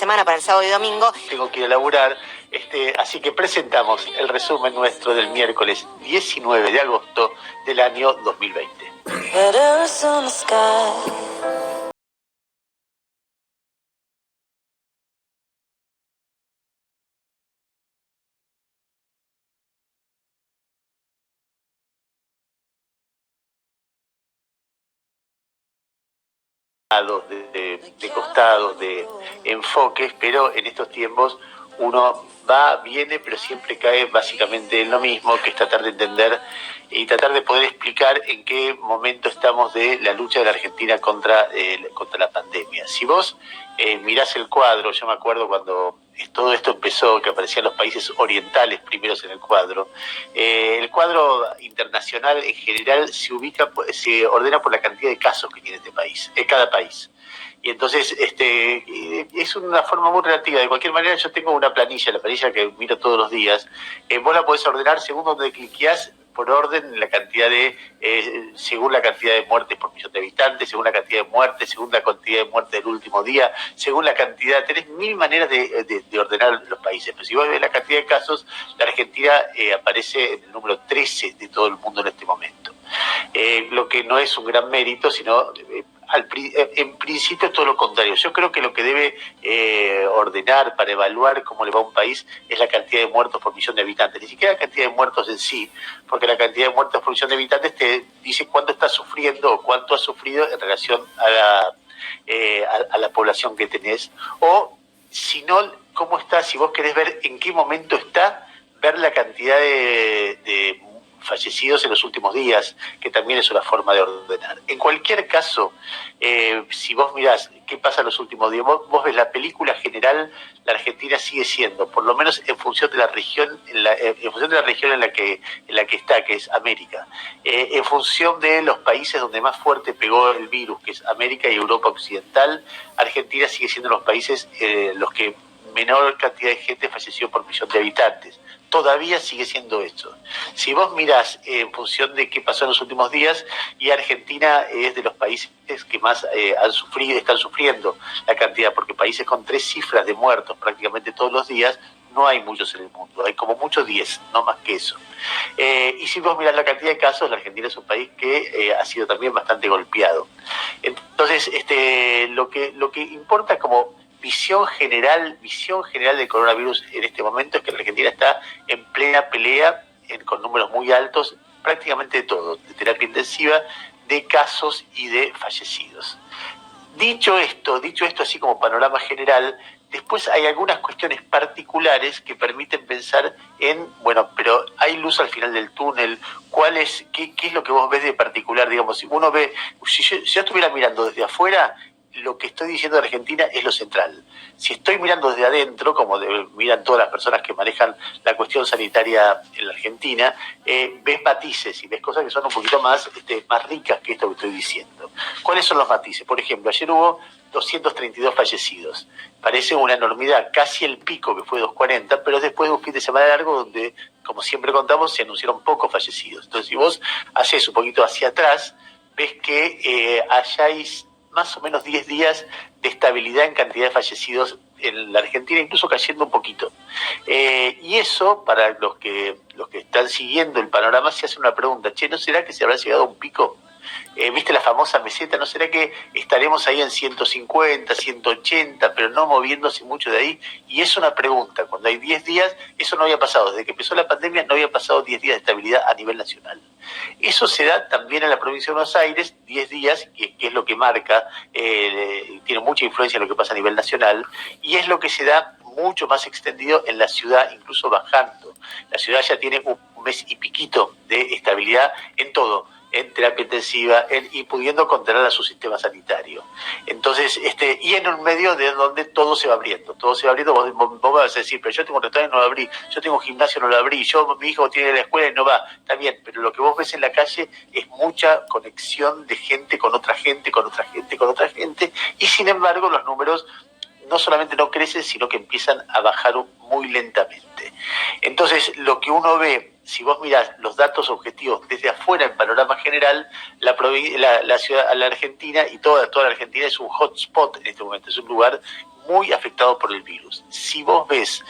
semana para el sábado y domingo. Tengo que ir a laburar, así que presentamos el resumen nuestro del miércoles 19 de agosto del año 2020. De costados, de enfoques, pero en estos tiempos uno va, viene, pero siempre cae básicamente en lo mismo, que es tratar de entender y tratar de poder explicar en qué momento estamos de la lucha de la Argentina contra la pandemia. Si vos mirás el cuadro, yo me acuerdo cuando todo esto empezó, que aparecían los países orientales primeros en el cuadro internacional en general se ordena por la cantidad de casos que tiene cada país. Y entonces es una forma muy relativa. De cualquier manera, yo tengo una planilla, la planilla que miro todos los días. Vos la podés ordenar según donde cliqueás, por orden, según la cantidad de muertes por millón de habitantes, según la cantidad de muertes, según la cantidad de muertes del último día, según la cantidad. Tenés mil maneras de ordenar los países. Pero si vos ves la cantidad de casos, la Argentina aparece en el número 13 de todo el mundo en este momento. Lo que no es un gran mérito, sino en principio todo lo contrario. Yo creo que lo que debe ordenar para evaluar cómo le va a un país es la cantidad de muertos por millón de habitantes, ni siquiera la cantidad de muertos en sí, porque la cantidad de muertos por millón de habitantes te dice cuánto está sufriendo o cuánto ha sufrido en relación a la población que tenés, o si no, cómo está, si vos querés ver en qué momento está, ver la cantidad de fallecidos en los últimos días, que también es una forma de ordenar. En cualquier caso, si vos mirás qué pasa en los últimos días, vos ves la película general, la Argentina sigue siendo, por lo menos en función de la región, en la que está, que es América, en función de los países donde más fuerte pegó el virus, que es América y Europa Occidental, Argentina sigue siendo los países los que menor cantidad de gente falleció por millón de habitantes. Todavía sigue siendo eso. Si vos mirás en función de qué pasó en los últimos días, y Argentina es de los países que más están sufriendo la cantidad, porque países con 3 cifras de muertos prácticamente todos los días, no hay muchos en el mundo, hay como mucho 10, no más que eso. Y si vos mirás la cantidad de casos, la Argentina es un país que ha sido también bastante golpeado. Entonces, lo que importa como visión general del coronavirus en este momento es que la Argentina está en plena pelea con números muy altos, prácticamente de todo, de terapia intensiva, de casos y de fallecidos. Dicho esto así como panorama general, después hay algunas cuestiones particulares que permiten pensar pero hay luz al final del túnel. ¿Qué es lo que vos ves de particular? Digamos, si uno ve, si yo estuviera mirando desde afuera, lo que estoy diciendo de Argentina es lo central. Si estoy mirando desde adentro, como miran todas las personas que manejan la cuestión sanitaria en la Argentina, ves matices y ves cosas que son un poquito más ricas que esto que estoy diciendo. ¿Cuáles son los matices? Por ejemplo, ayer hubo 232 fallecidos. Parece una enormidad, casi el pico que fue 240, pero después de un fin de semana largo donde, como siempre contamos, se anunciaron pocos fallecidos. Entonces, si vos haces un poquito hacia atrás, ves que hayáis más o menos 10 días de estabilidad en cantidad de fallecidos en la Argentina, incluso cayendo un poquito. Y eso, para los que están siguiendo el panorama, se hace una pregunta: ¿no será que se habrá llegado a un pico? ¿Viste la famosa meseta? ¿No será que estaremos ahí en 150, 180, pero no moviéndose mucho de ahí? Y es una pregunta. Cuando hay 10 días, eso no había pasado. Desde que empezó la pandemia no había pasado 10 días de estabilidad a nivel nacional. Eso se da también en la provincia de Buenos Aires, 10 días, que es lo que marca, tiene mucha influencia en lo que pasa a nivel nacional, y es lo que se da mucho más extendido en la ciudad, incluso bajando. La ciudad ya tiene un mes y piquito de estabilidad en todo, en terapia intensiva, y pudiendo controlar a su sistema sanitario. Entonces, y en un medio de donde todo se va abriendo, vos vas a decir, pero yo tengo un restaurante y no lo abrí, yo tengo un gimnasio y no lo abrí, mi hijo tiene la escuela y no va, está bien, pero lo que vos ves en la calle es mucha conexión de gente con otra gente, y sin embargo los números no solamente no crecen, sino que empiezan a bajar muy lentamente. Entonces, lo que uno ve, si vos mirás los datos objetivos desde afuera en panorama general, la ciudad, la Argentina y toda la Argentina es un hotspot en este momento, es un lugar muy afectado por el virus. Si vos ves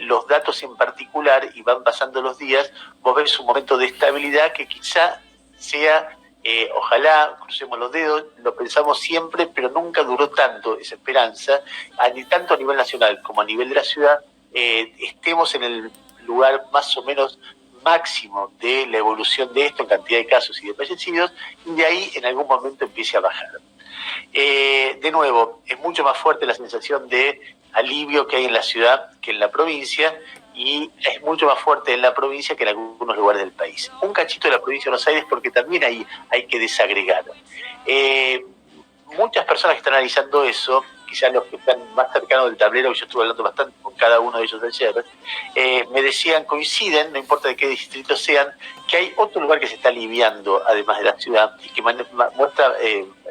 los datos en particular y van pasando los días, vos ves un momento de estabilidad que quizá sea, ojalá, crucemos los dedos, lo pensamos siempre, pero nunca duró tanto esa esperanza, tanto a nivel nacional como a nivel de la ciudad, estemos en el lugar más o menos máximo de la evolución de esto en cantidad de casos y de fallecidos, y de ahí en algún momento empiece a bajar. De nuevo, es mucho más fuerte la sensación de alivio que hay en la ciudad que en la provincia, y es mucho más fuerte en la provincia que en algunos lugares del país. Un cachito de la provincia de Buenos Aires, porque también ahí hay que desagregar. Muchas personas que están analizando eso, quizás los que están más cercanos del tablero, que yo estuve hablando bastante con cada uno de ellos ayer, me decían, coinciden, no importa de qué distrito sean, que hay otro lugar que se está aliviando, además de la ciudad, y que muestra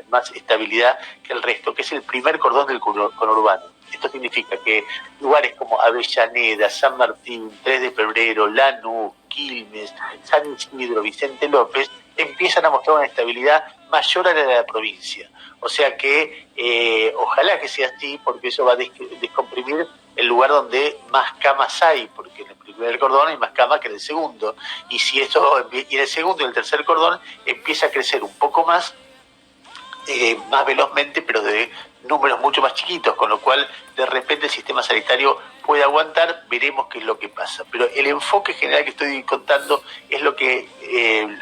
más estabilidad que el resto, que es el primer cordón del conurbano. Esto significa que lugares como Avellaneda, San Martín, 3 de Febrero, Lanús, Quilmes, San Isidro, Vicente López, empiezan a mostrar una estabilidad mayor a la de la provincia. O sea que ojalá que sea así, porque eso va a descomprimir el lugar donde más camas hay, porque en el primer cordón hay más camas que en el segundo. Y si esto, y en el segundo y el tercer cordón empieza a crecer un poco más velozmente, pero de números mucho más chiquitos, con lo cual de repente el sistema sanitario puede aguantar, veremos qué es lo que pasa. Pero el enfoque general que estoy contando es lo que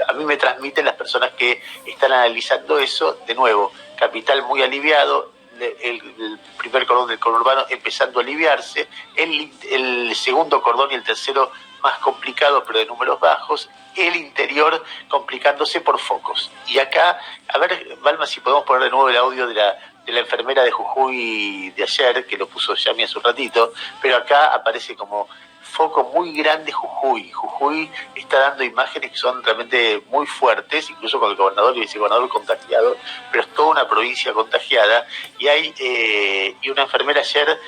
a mí me transmiten las personas que están analizando eso. De nuevo, capital muy aliviado, el primer cordón del conurbano empezando a aliviarse, el segundo cordón y el tercero más complicado pero de números bajos, el interior complicándose por focos. Y acá, a ver, Balma, si podemos poner de nuevo el audio de la enfermera de Jujuy de ayer, que lo puso Yami hace un ratito, pero acá aparece como foco muy grande Jujuy. Jujuy está dando imágenes que son realmente muy fuertes, incluso con el gobernador y el vicegobernador contagiado, pero es toda una provincia contagiada, y y una enfermera ayer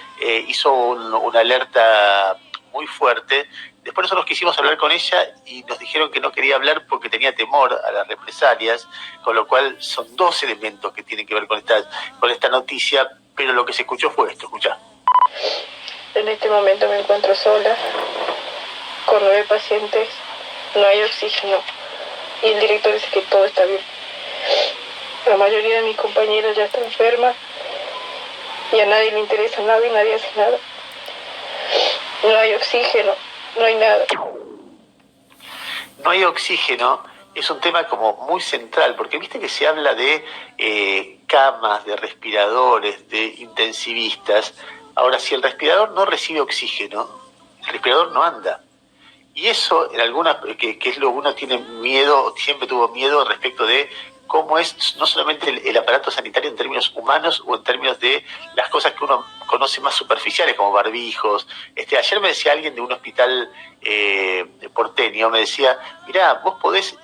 hizo una alerta muy fuerte. Después nosotros quisimos hablar con ella y nos dijeron que no quería hablar porque tenía temor a las represalias, con lo cual son dos elementos que tienen que ver con esta noticia, pero lo que se escuchó fue esto. Escuchá. En este momento me encuentro sola, con 9 pacientes, no hay oxígeno y el director dice que todo está bien. La mayoría de mis compañeros ya está enferma y a nadie le interesa nada y nadie hace nada. No hay oxígeno, no hay nada. No hay oxígeno es un tema como muy central, porque viste que se habla de camas, de respiradores, de intensivistas. Ahora, si el respirador no recibe oxígeno, el respirador no anda. Y eso, en algunas, que es lo que uno tiene miedo, siempre tuvo miedo respecto de cómo es no solamente el aparato sanitario en términos humanos o en términos de las cosas que uno conoce más superficiales, como barbijos. Ayer me decía alguien de un hospital porteño, me decía, mirá, vos podés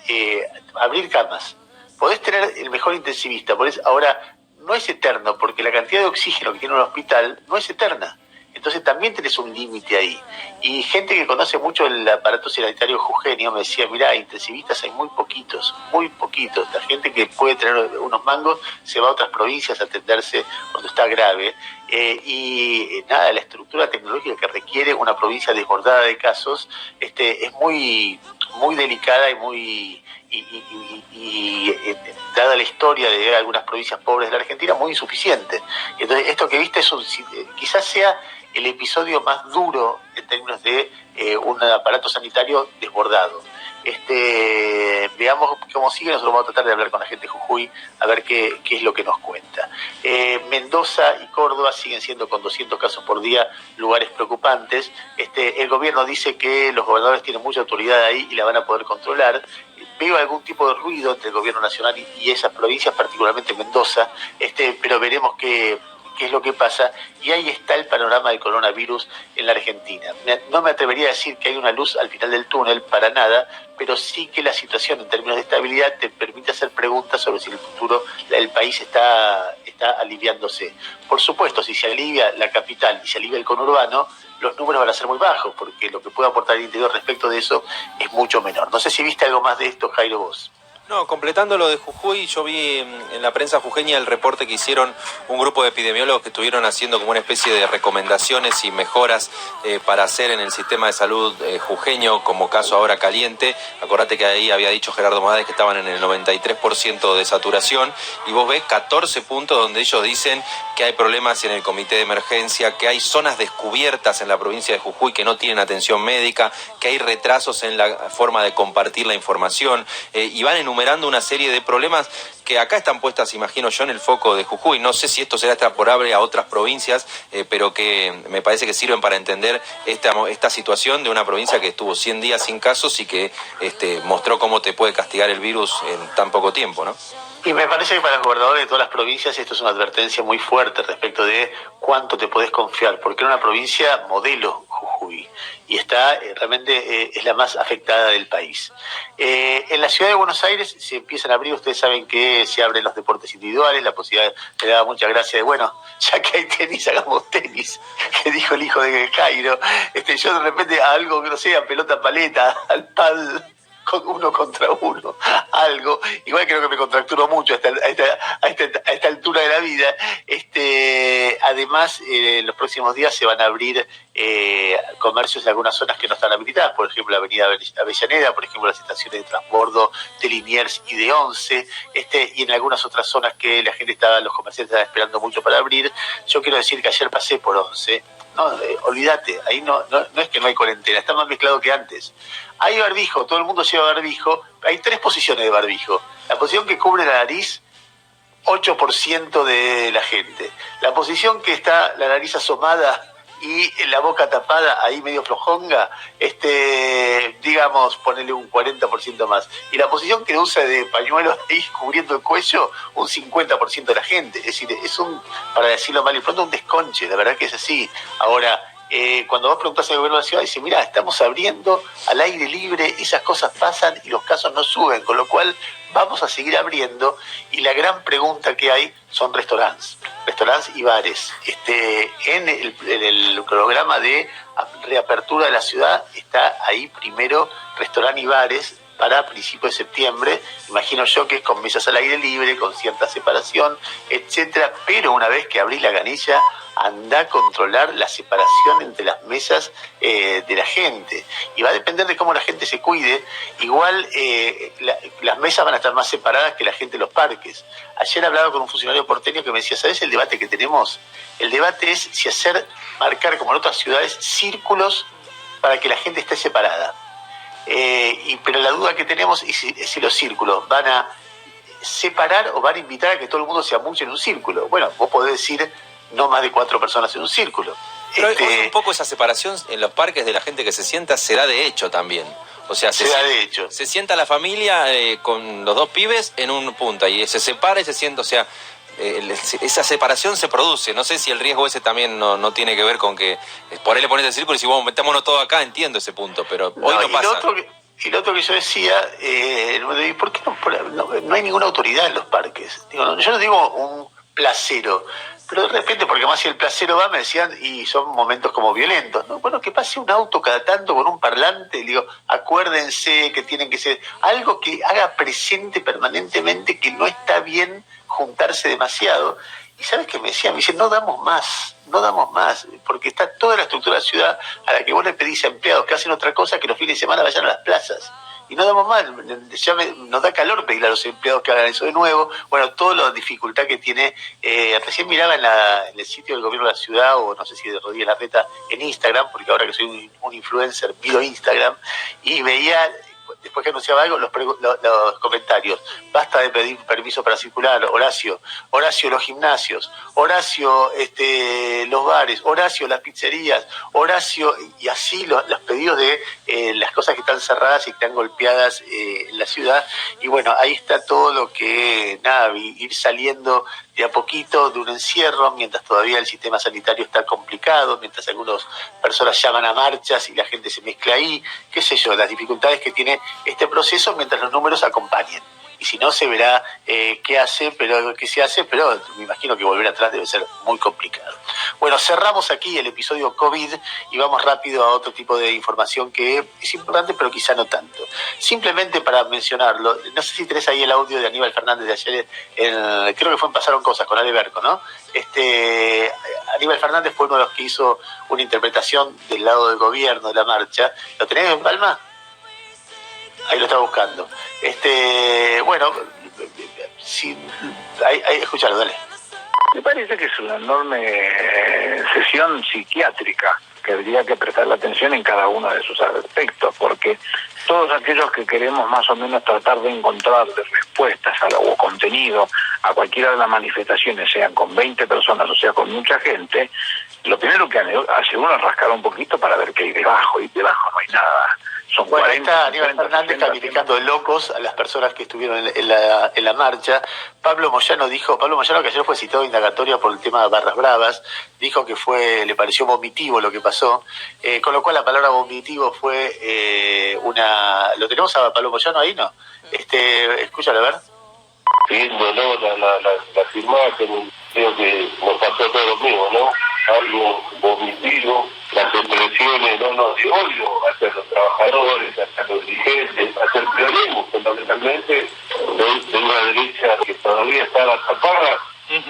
abrir camas, podés tener el mejor intensivista, ahora no es eterno, porque la cantidad de oxígeno que tiene un hospital no es eterna. Entonces también tenés un límite ahí. Y gente que conoce mucho el aparato sanitario jujeño me decía, mirá, intensivistas hay muy poquitos, muy poquitos. La gente que puede tener unos mangos se va a otras provincias a atenderse cuando está grave. La estructura tecnológica que requiere una provincia desbordada de casos es muy, muy delicada y muy... dada la historia de algunas provincias pobres de la Argentina, muy insuficiente. Entonces, esto que viste quizás sea el episodio más duro en términos de un aparato sanitario desbordado. Veamos cómo sigue. Nosotros vamos a tratar de hablar con la gente de Jujuy a ver qué es lo que nos cuenta. Mendoza y Córdoba siguen siendo, con 200 casos por día, lugares preocupantes. El gobierno dice que los gobernadores tienen mucha autoridad ahí y la van a poder controlar. Veo algún tipo de ruido entre el gobierno nacional y esas provincias, particularmente Mendoza, pero veremos qué es lo que pasa, y ahí está el panorama del coronavirus en la Argentina. No me atrevería a decir que hay una luz al final del túnel, para nada, pero sí que la situación en términos de estabilidad te permite hacer preguntas sobre si en el futuro el país está aliviándose. Por supuesto, si se alivia la capital y se alivia el conurbano, los números van a ser muy bajos, porque lo que puede aportar el interior respecto de eso es mucho menor. No sé si viste algo más de esto, Jairo, vos. No, completando lo de Jujuy, yo vi en la prensa jujeña el reporte que hicieron un grupo de epidemiólogos que estuvieron haciendo como una especie de recomendaciones y mejoras para hacer en el sistema de salud jujeño, como caso ahora caliente. Acordate que ahí había dicho Gerardo Morales que estaban en el 93% de saturación, y vos ves 14 puntos donde ellos dicen que hay problemas en el comité de emergencia, que hay zonas descubiertas en la provincia de Jujuy que no tienen atención médica, que hay retrasos en la forma de compartir la información, y van enumerando una serie de problemas que acá están puestas, imagino yo, en el foco de Jujuy. No sé si esto será extrapolable a otras provincias, pero que me parece que sirven para entender esta situación de una provincia que estuvo 100 días sin casos y que mostró cómo te puede castigar el virus en tan poco tiempo, ¿no? Y me parece que para los gobernadores de todas las provincias esto es una advertencia muy fuerte respecto de cuánto te podés confiar, porque era una provincia modelo Jujuy y está realmente es la más afectada del país. En la ciudad de Buenos Aires se empiezan a abrir, ustedes saben que se abren los deportes individuales, la posibilidad, me daba mucha gracia de, bueno, ya que hay tenis, hagamos tenis, que dijo el hijo de Jairo. Yo de repente a algo que no sé, a pelota paleta, al pad, uno contra uno, algo, igual creo que me contracturo mucho a esta altura de la vida. Además, en los próximos días se van a abrir comercios en algunas zonas que no están habilitadas, por ejemplo la avenida Avellaneda, por ejemplo las estaciones de transbordo de Liniers y de Once, y en algunas otras zonas que la gente los comerciantes estaban esperando mucho para abrir. Yo quiero decir que ayer pasé por Once. No, olvídate, ahí no es que no hay cuarentena, está más mezclado que antes. Hay barbijo, todo el mundo lleva barbijo, hay 3 posiciones de barbijo. La posición que cubre la nariz, 8% de la gente. La posición que está la nariz asomada y la boca tapada, ahí medio flojonga, digamos, ponele un 40% más. Y la posición que usa de pañuelo ahí cubriendo el cuello, un 50% de la gente. Es decir, es para decirlo mal y pronto, un desconche, la verdad que es así. Ahora, cuando vos preguntás al gobierno de la ciudad, dice, mirá, estamos abriendo al aire libre, esas cosas pasan y los casos no suben, con lo cual vamos a seguir abriendo, y la gran pregunta que hay son restaurantes y bares. En el programa de reapertura de la ciudad está ahí primero restaurantes y bares para principios de septiembre, imagino yo que es con mesas al aire libre, con cierta separación, etcétera, pero una vez que abrís la canilla, anda a controlar la separación entre las mesas de la gente, y va a depender de cómo la gente se cuide. Igual las mesas van a estar más separadas que la gente en los parques. Ayer hablaba con un funcionario porteño que me decía, ¿sabes el debate que tenemos? El debate es si marcar como en otras ciudades círculos para que la gente esté separada. Pero la duda que tenemos es si los círculos van a separar o van a invitar a que todo el mundo se amunche en un círculo. Bueno, vos podés decir no más de 4 personas en un círculo. Pero un poco esa separación en los parques de la gente que se sienta se da de hecho también. O sea, se sienta la familia con los 2 pibes en un punto y se separa y se sienta, o sea, esa separación se produce. No sé si el riesgo ese también no tiene que ver con que por ahí le pones el círculo y si vamos, metámonos todo acá, entiendo ese punto, pero hoy no pasa. Y lo otro que yo decía, ¿por qué no hay ninguna autoridad en los parques? Digo, yo no digo un placero, pero de repente, porque más si el placero va, me decían, y son momentos como violentos, ¿no? Bueno, que pase un auto cada tanto con un parlante, digo, acuérdense que tienen que ser algo que haga presente permanentemente que no está bien juntarse demasiado. Y ¿sabes qué me decían? Me dicen, no damos más, porque está toda la estructura de la ciudad a la que vos le pedís a empleados que hacen otra cosa que los fines de semana vayan a las plazas. Y no damos más, nos da calor pedirle a los empleados que hagan eso de nuevo. Bueno, toda la dificultad que tiene. Recién miraba en el sitio del gobierno de la ciudad, o no sé si de Rodríguez Larreta, en Instagram, porque ahora que soy un influencer, pido Instagram, y veía, después que anunciaba algo, los comentarios. Basta de pedir permiso para circular, Horacio los gimnasios, Horacio los bares, Horacio las pizzerías, Horacio, y así los pedidos de las cosas que están cerradas y que están golpeadas en la ciudad. Y bueno, ahí está todo lo que, ir saliendo de a poquito de un encierro, mientras todavía el sistema sanitario está complicado, mientras algunas personas llaman a marchas y la gente se mezcla ahí, qué sé yo, las dificultades que tiene este proceso mientras los números acompañen. y si no se verá qué se hace, pero me imagino que volver atrás debe ser muy complicado. Bueno, cerramos aquí el episodio COVID y vamos rápido a otro tipo de información que es importante, pero quizá no tanto. Simplemente para mencionarlo, no sé si tenés ahí el audio de Aníbal Fernández de ayer, creo que fue en Pasaron Cosas con Ale Berco, ¿no? Aníbal Fernández fue uno de los que hizo una interpretación del lado del gobierno de la marcha. ¿Lo tenés en Palma? Ahí lo está buscando. Bueno, sí, escuchalo, dale. Me parece que es una enorme sesión psiquiátrica que habría que prestarle atención en cada uno de sus aspectos, porque todos aquellos que queremos más o menos tratar de encontrar respuestas o contenido a cualquiera de las manifestaciones, sean con 20 personas o sea con mucha gente, lo primero que hace uno es rascar un poquito para ver qué hay debajo, y debajo no hay nada. Son bueno, 40, ahí está Aníbal Fernández calificando de locos a las personas que estuvieron en la marcha. Pablo Moyano, que ayer fue citado indagatoria por el tema de Barras Bravas, dijo que le pareció vomitivo lo que pasó, con lo cual la palabra vomitivo fue ¿lo tenemos a Pablo Moyano ahí, no? Escúchalo, a ver. Sí, bueno, las imágenes, creo que nos pasó todo lo mismo, ¿no? Algo vomitivo, las expresiones, de odio hacia los trabajadores, hacia los dirigentes, hacia el peronismo, fundamentalmente, de una derecha que todavía está atrapada.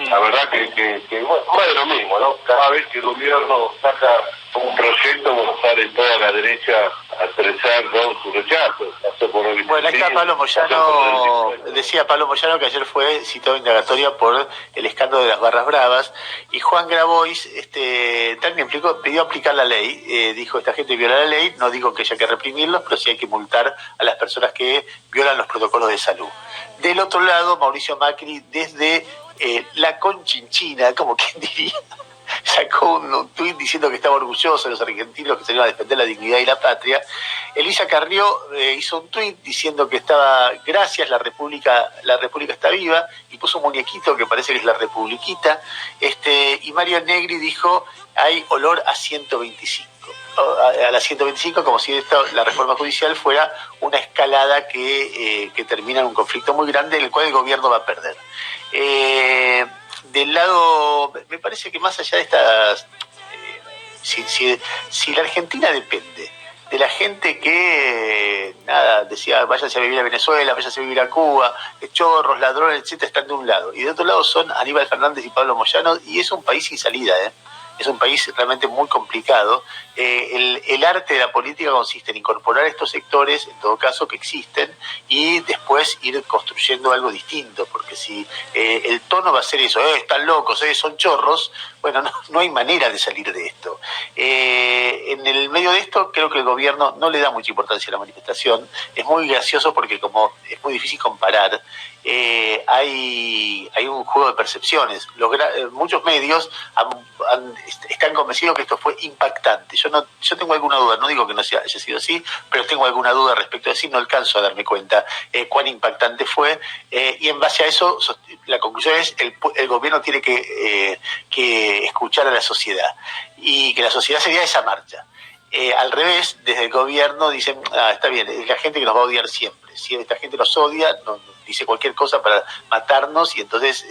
La verdad que bueno, más de lo mismo, ¿no? Cada vez que el gobierno saca un proyecto, sale toda la derecha a expresar, ¿no?, su rechazo. Bueno, ahí está Pablo Moyano, decía Pablo Moyano que ayer fue citado indagatoria por el escándalo de las Barras Bravas, y Juan Grabois también pidió aplicar la ley, dijo: esta gente viola la ley, no digo que haya que reprimirlos, pero sí hay que multar a las personas que violan los protocolos de salud. Del otro lado, Mauricio Macri, desde la Conchinchina, como quien diría, sacó un tuit diciendo que estaba orgulloso de los argentinos que se iban a defender la dignidad y la patria. Elisa Carrió hizo un tuit diciendo que gracias, la República está viva, y puso un muñequito que parece que es la Republiquita. Y Mario Negri dijo: hay olor a 125. A la 125, como si la reforma judicial fuera una escalada que termina en un conflicto muy grande en el cual el gobierno va a perder. Del lado, me parece que más allá de estas, si la Argentina depende de la gente que, decía, váyanse a vivir a Venezuela, váyanse a vivir a Cuba, chorros, ladrones, etcétera, están de un lado, y de otro lado son Aníbal Fernández y Pablo Moyano, y es un país sin salida, Es un país realmente muy complicado. El arte de la política consiste en incorporar estos sectores, en todo caso, que existen, y después ir construyendo algo distinto, porque si el tono va a ser eso, están locos, son chorros, bueno, no hay manera de salir de esto. En el medio de esto, creo que el gobierno no le da mucha importancia a la manifestación. Es muy gracioso porque como es muy difícil comparar, hay un juego de percepciones. Muchos medios están convencidos que esto fue impactante. Yo tengo alguna duda, no digo que no haya sido así, pero tengo alguna duda respecto a eso, no alcanzo a darme cuenta cuán impactante fue, y en base a eso la conclusión es: el gobierno tiene que escuchar a la sociedad, y que la sociedad sería esa marcha. Al revés, desde el gobierno dicen: está bien, es la gente que nos va a odiar siempre. Si esta gente nos odia, dice cualquier cosa para matarnos, y entonces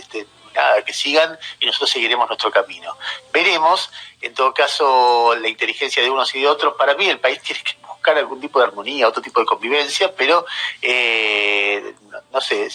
que sigan y nosotros seguiremos nuestro camino. Veremos, en todo caso, la inteligencia de unos y de otros. Para mí el país tiene que buscar algún tipo de armonía, otro tipo de convivencia, pero no sé,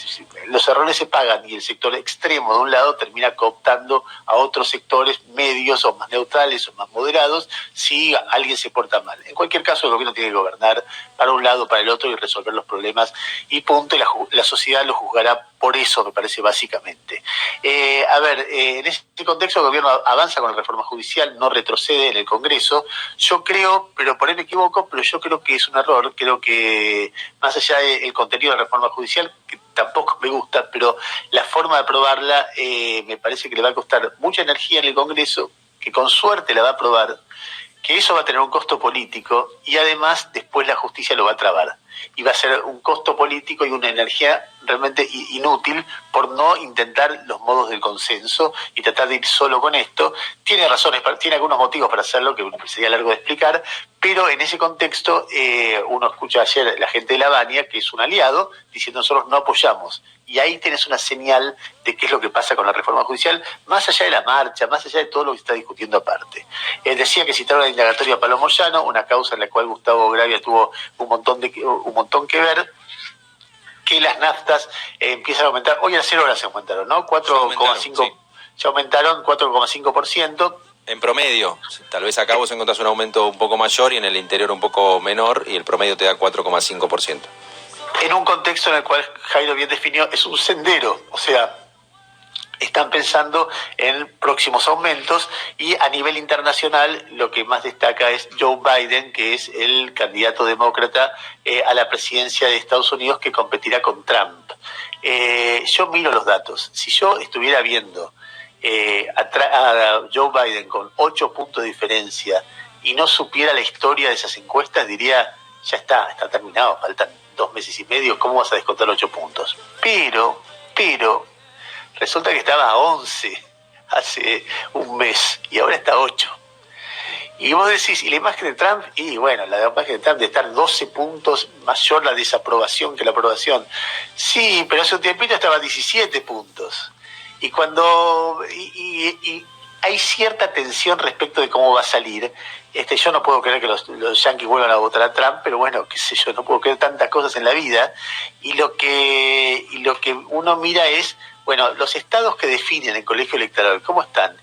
los errores se pagan, y el sector extremo de un lado termina cooptando a otros sectores medios o más neutrales o más moderados si alguien se porta mal. En cualquier caso, el gobierno tiene que gobernar para un lado, para el otro, y resolver los problemas, y punto, y la sociedad lo juzgará por eso, me parece, básicamente. En este contexto el gobierno avanza con la reforma judicial, no retrocede en el Congreso. Yo creo, pero por ahí me equivoco, pero yo creo que es un error. Creo que más allá del contenido de la reforma judicial, que tampoco me gusta, pero la forma de aprobarla me parece que le va a costar mucha energía en el Congreso, que con suerte la va a aprobar, que eso va a tener un costo político, y además después la justicia lo va a trabar, y va a ser un costo político y una energía realmente inútil por no intentar los modos del consenso y tratar de ir solo con esto. Tiene razones, tiene algunos motivos para hacerlo que sería largo de explicar, pero en ese contexto uno escucha ayer a la gente de La Baña, que es un aliado, diciendo nosotros no apoyamos. Y ahí tenés una señal de qué es lo que pasa con la reforma judicial, más allá de la marcha, más allá de todo lo que se está discutiendo aparte. Decía que citaron la indagatoria a Pablo Moyano, una causa en la cual Gustavo Gravia tuvo un montón que ver, que las naftas empiezan a aumentar. Hoy a 0 horas se aumentaron, ¿no? 4,5%. Sí. Ya aumentaron 4,5%. En promedio, tal vez acá vos encontrás un aumento un poco mayor y en el interior un poco menor, y el promedio te da 4,5%. En un contexto en el cual Jairo bien definió, es un sendero, o sea, están pensando en próximos aumentos, y a nivel internacional lo que más destaca es Joe Biden, que es el candidato demócrata a la presidencia de Estados Unidos, que competirá con Trump. Yo miro los datos. Si yo estuviera viendo a Joe Biden con 8 puntos de diferencia y no supiera la historia de esas encuestas, diría, ya está terminado, faltan 2 meses y medio, ¿cómo vas a descontar 8 puntos? Pero resulta que estaba a 11 hace un mes y ahora está a 8. Y vos decís, ¿y la imagen de Trump? Y bueno, la imagen de Trump de estar 12 puntos mayor la desaprobación que la aprobación. Sí, pero hace un tiempito estaba a 17 puntos. Y cuando y hay cierta tensión respecto de cómo va a salir. Yo no puedo creer que los yanquis vuelvan a votar a Trump, pero bueno, qué sé yo, no puedo creer tantas cosas en la vida. Y lo que uno mira es, bueno, los estados que definen el colegio electoral, ¿cómo están?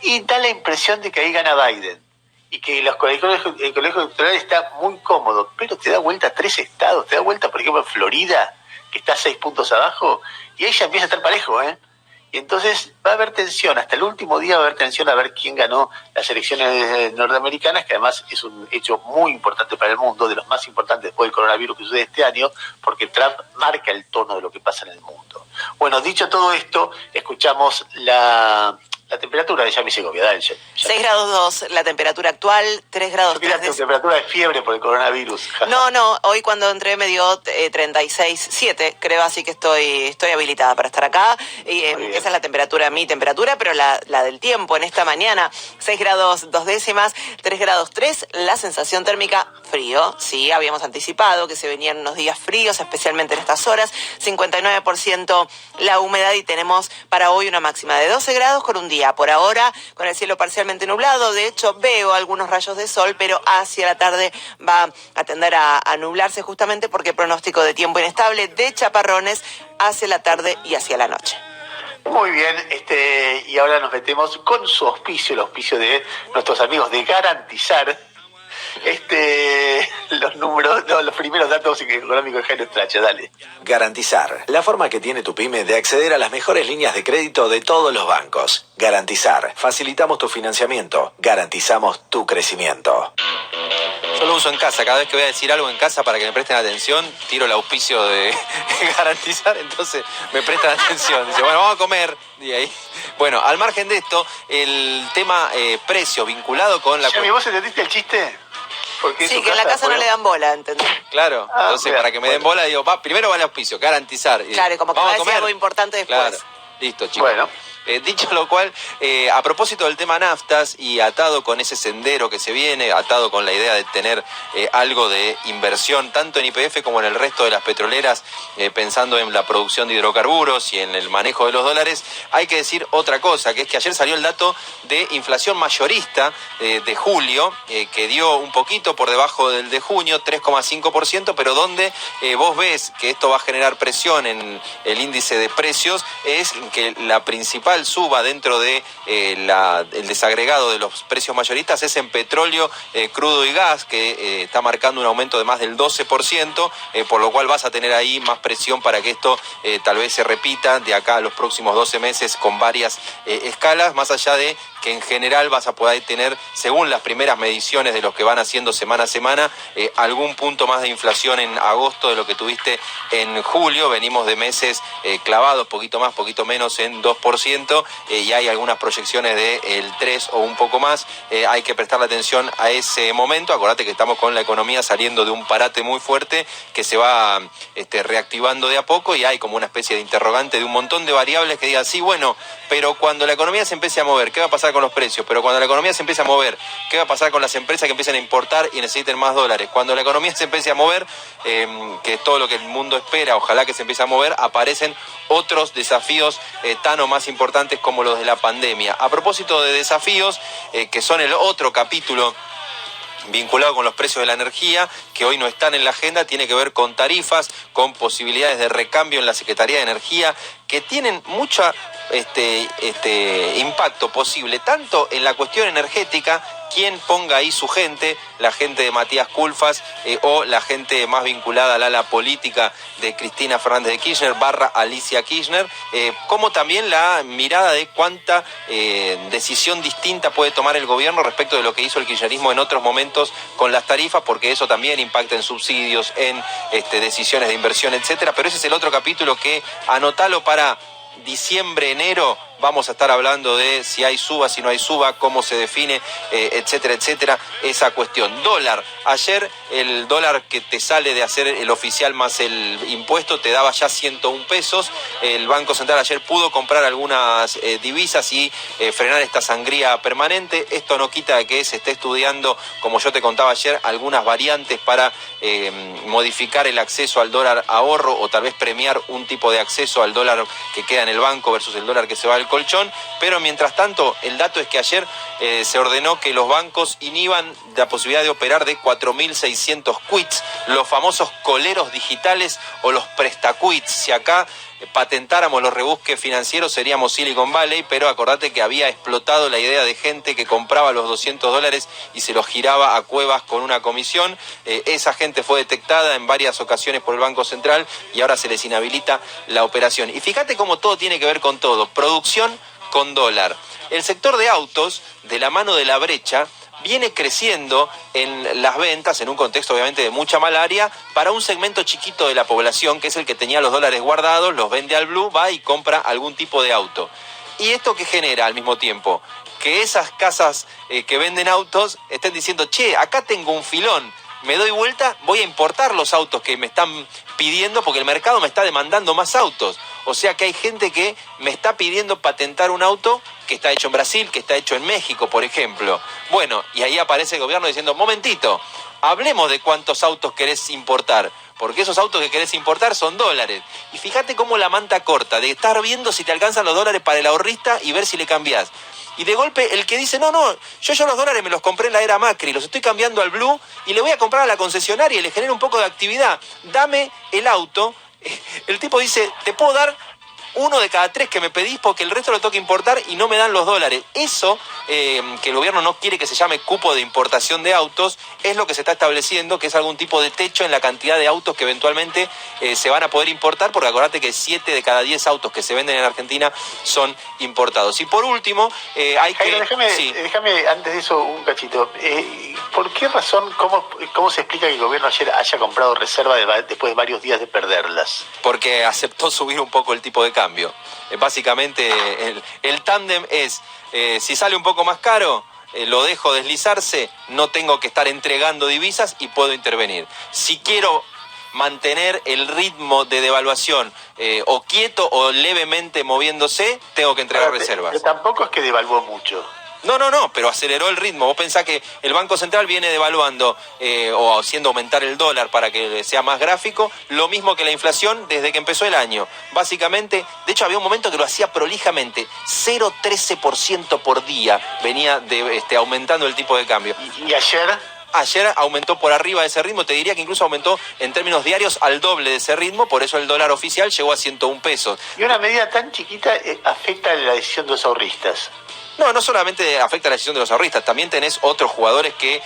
Y da la impresión de que ahí gana Biden. Y que el colegio electoral está muy cómodo, pero te da vuelta a 3 estados, te da vuelta, por ejemplo, en Florida, que está 6 puntos abajo, y ahí ya empieza a estar parejo, Y entonces va a haber tensión, hasta el último día va a haber tensión a ver quién ganó las elecciones norteamericanas, que además es un hecho muy importante para el mundo, de los más importantes después del coronavirus que sucede este año, porque Trump marca el tono de lo que pasa en el mundo. Bueno, dicho todo esto, escuchamos la temperatura de Yami Segovia. Dale, 6 grados 2 la temperatura actual, 3 grados 3. La temperatura de fiebre por el coronavirus. No, hoy cuando entré me dio 36,7, creo, así que estoy habilitada para estar acá. Y esa es la temperatura, mi temperatura, pero la del tiempo en esta mañana, 6 grados 2 décimas, 3 grados 3, la sensación térmica frío. Sí, habíamos anticipado que se venían unos días fríos, especialmente en estas horas, 59% la humedad, y tenemos para hoy una máxima de 12 grados con un día por ahora con el cielo parcialmente nublado. De hecho, veo algunos rayos de sol, pero hacia la tarde va a tender a nublarse, justamente porque pronóstico de tiempo inestable, de chaparrones hacia la tarde y hacia la noche. Muy bien, y ahora nos metemos con su auspicio, el auspicio de nuestros amigos de Garantizar. Los primeros datos económicos de Jairo Strache, dale. Garantizar, la forma que tiene tu pyme de acceder a las mejores líneas de crédito de todos los bancos. Garantizar, facilitamos tu financiamiento, garantizamos tu crecimiento. Yo lo uso en casa, cada vez que voy a decir algo en casa para que me presten atención, tiro el auspicio de Garantizar, entonces me prestan atención. Dice, bueno, vamos a comer. Y ahí, bueno, al margen de esto, el tema precio vinculado con la... ¿Vos entendiste el chiste? Sí, que en la casa no le dan bola, ¿entendés? Claro, entonces para que me den bola digo, primero va el auspicio, Garantizar. Claro, como que va a decir algo importante después. Claro, listo, chicos. Bueno. Dicho lo cual, a propósito del tema naftas y atado con ese sendero que se viene, atado con la idea de tener algo de inversión tanto en YPF como en el resto de las petroleras, pensando en la producción de hidrocarburos y en el manejo de los dólares, hay que decir otra cosa, que es que ayer salió el dato de inflación mayorista de julio, que dio un poquito por debajo del de junio, 3,5%, pero donde vos ves que esto va a generar presión en el índice de precios, es que la principal suba dentro de el desagregado de los precios mayoristas es en petróleo, crudo y gas, que está marcando un aumento de más del 12%, por lo cual vas a tener ahí más presión para que esto tal vez se repita de acá a los próximos 12 meses con varias escalas, más allá de que en general vas a poder tener, según las primeras mediciones de los que van haciendo semana a semana, algún punto más de inflación en agosto de lo que tuviste en julio. Venimos de meses clavados, poquito más, poquito menos en 2%, y hay algunas proyecciones del 3 o un poco más. Hay que prestarle atención a ese momento. Acordate que estamos con la economía saliendo de un parate muy fuerte que se va reactivando de a poco, y hay como una especie de interrogante de un montón de variables que digan, sí, bueno, pero cuando la economía se empiece a mover, ¿qué va a pasar con los precios? Pero cuando la economía se empiece a mover, ¿qué va a pasar con las empresas que empiecen a importar y necesiten más dólares? Cuando la economía se empiece a mover, que es todo lo que el mundo espera, ojalá que se empiece a mover, aparecen otros desafíos tan o más importantes como los de la pandemia. A propósito de desafíos, que son el otro capítulo vinculado con los precios de la energía, que hoy no están en la agenda, tiene que ver con tarifas, con posibilidades de recambio en la Secretaría de Energía, que tienen mucho impacto posible, tanto en la cuestión energética, quien ponga ahí su gente, la gente de Matías Culfas, o la gente más vinculada al ala política de Cristina Fernández de Kirchner / Alicia Kirchner, como también la mirada de cuánta decisión distinta puede tomar el gobierno respecto de lo que hizo el kirchnerismo en otros momentos con las tarifas, porque eso también impacta en subsidios, en decisiones de inversión, etcétera. Pero ese es el otro capítulo que anotalo para diciembre, enero. Vamos a estar hablando de si hay suba, si no hay suba, cómo se define, etcétera, etcétera, esa cuestión. Dólar. Ayer el dólar que te sale de hacer el oficial más el impuesto te daba ya 101 pesos. El Banco Central ayer pudo comprar algunas divisas y frenar esta sangría permanente. Esto no quita de que se esté estudiando, como yo te contaba ayer, algunas variantes para modificar el acceso al dólar ahorro, o tal vez premiar un tipo de acceso al dólar que queda en el banco versus el dólar que se va al colchón. Pero mientras tanto, el dato es que ayer se ordenó que los bancos inhiban la posibilidad de operar de 4.600 quits, los famosos coleros digitales o los prestaquits. Si acá patentáramos los rebusques financieros seríamos Silicon Valley, pero acordate que había explotado la idea de gente que compraba los $200 y se los giraba a cuevas con una comisión. Esa gente fue detectada en varias ocasiones por el Banco Central y ahora se les inhabilita la operación. Y fíjate cómo todo tiene que ver con todo, producción con dólar. El sector de autos, de la mano de la brecha, viene creciendo en las ventas, en un contexto obviamente de mucha malaria, para un segmento chiquito de la población, que es el que tenía los dólares guardados, los vende al blue, va y compra algún tipo de auto. ¿Y esto qué genera al mismo tiempo? Que esas casas que venden autos estén diciendo, che, acá tengo un filón, me doy vuelta, voy a importar los autos que me están pidiendo porque el mercado me está demandando más autos. O sea que hay gente que me está pidiendo patentar un auto que está hecho en Brasil, que está hecho en México, por ejemplo. Bueno, y ahí aparece el gobierno diciendo, momentito, hablemos de cuántos autos querés importar, porque esos autos que querés importar son dólares. Y fíjate cómo la manta corta, de estar viendo si te alcanzan los dólares para el ahorrista y ver si le cambiás. Y de golpe el que dice, no, yo los dólares me los compré en la era Macri, los estoy cambiando al blue y le voy a comprar a la concesionaria y le genero un poco de actividad. Dame el auto. El tipo dice, te puedo dar 1 de cada 3 que me pedís porque el resto lo tengo que importar y no me dan los dólares. Eso, que el gobierno no quiere que se llame cupo de importación de autos, es lo que se está estableciendo, que es algún tipo de techo en la cantidad de autos que eventualmente se van a poder importar, porque acordate que 7 de cada 10 autos que se venden en Argentina son importados. Y por último, hay que... Jairo, déjame antes de eso un cachito. ¿Por qué razón, cómo se explica que el gobierno ayer haya comprado reserva después de varios días de perderlas? Porque aceptó subir un poco el tipo de cambio. Básicamente el tándem es, si sale un poco más caro, lo dejo deslizarse, no tengo que estar entregando divisas y puedo intervenir. Si quiero mantener el ritmo de devaluación o quieto o levemente moviéndose, tengo que entregar reservas. Pero tampoco es que devaluó mucho. No, pero aceleró el ritmo. Vos pensás que el Banco Central viene devaluando o haciendo aumentar el dólar para que sea más gráfico, lo mismo que la inflación desde que empezó el año. Básicamente, de hecho había un momento que lo hacía prolijamente, 0,13% por día venía aumentando el tipo de cambio. ¿Y ayer? Ayer aumentó por arriba de ese ritmo, te diría que incluso aumentó en términos diarios al doble de ese ritmo, por eso el dólar oficial llegó a 101 pesos. ¿Y una medida tan chiquita afecta la decisión de los ahorristas? No solamente afecta la decisión de los ahorristas, también tenés otros jugadores que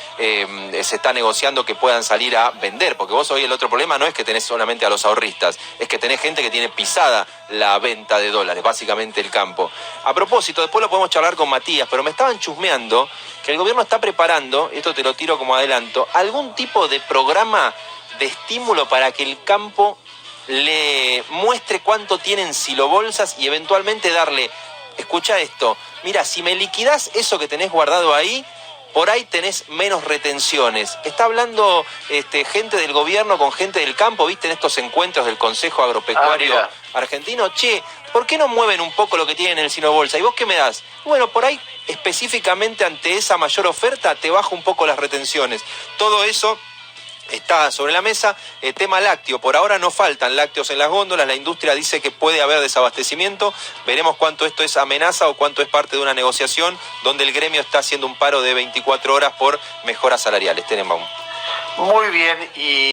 se está negociando que puedan salir a vender, porque vos hoy el otro problema no es que tenés solamente a los ahorristas, es que tenés gente que tiene pisada la venta de dólares, básicamente el campo. A propósito, después lo podemos charlar con Matías, pero me estaban chusmeando que el gobierno está preparando, esto te lo tiro como adelanto, algún tipo de programa de estímulo para que el campo le muestre cuánto tienen silobolsas y eventualmente darle, escucha esto, mira, si me liquidás eso que tenés guardado ahí, por ahí tenés menos retenciones. Está hablando gente del gobierno con gente del campo, ¿viste? En estos encuentros del Consejo Agropecuario Argentino. Che, ¿por qué no mueven un poco lo que tienen en el sinobolsa? ¿Y vos qué me das? Bueno, por ahí específicamente ante esa mayor oferta te bajo un poco las retenciones. Todo eso está sobre la mesa. Tema lácteo, por ahora no faltan lácteos en las góndolas, la industria dice que puede haber desabastecimiento, veremos cuánto esto es amenaza o cuánto es parte de una negociación donde el gremio está haciendo un paro de 24 horas por mejoras salariales. Tenemos. Muy bien, y